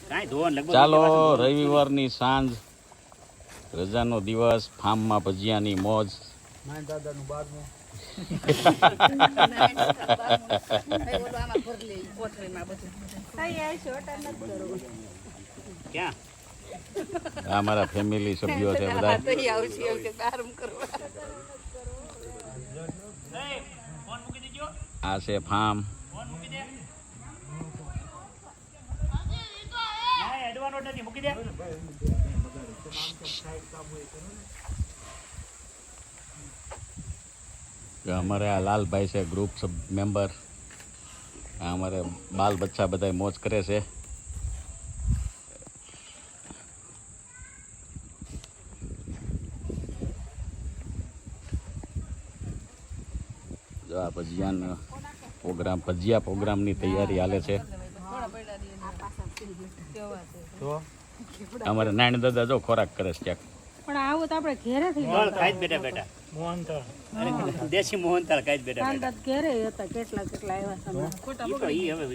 ચાલો રવિવારની સાંજ રજાનો દિવસ ફાર્મમાં ભજીયાની મોજ અમારા ફેમિલી સભ્યો છે બધા આ છે ફાર્મ અમારે આ લાલભાઈ છે ગ્રુપ સબ મેમ્બર અમારે બાલ બચ્ચા બધા મોજ કરે છે જો આ ભજીયા પ્રોગ્રામની તૈયારી હાલે છે અમારે નાની દાદા જો ખોરાક કરે છે ક્યાંક પણ આવું તો આપણે ઘેરે થઈ ખાઈ બેટા બેટા મોહનતાળ દેશી મોહનતાળ ખાઈ બેટા ઘેરે હતા કેટલા આવ્યા ખોટા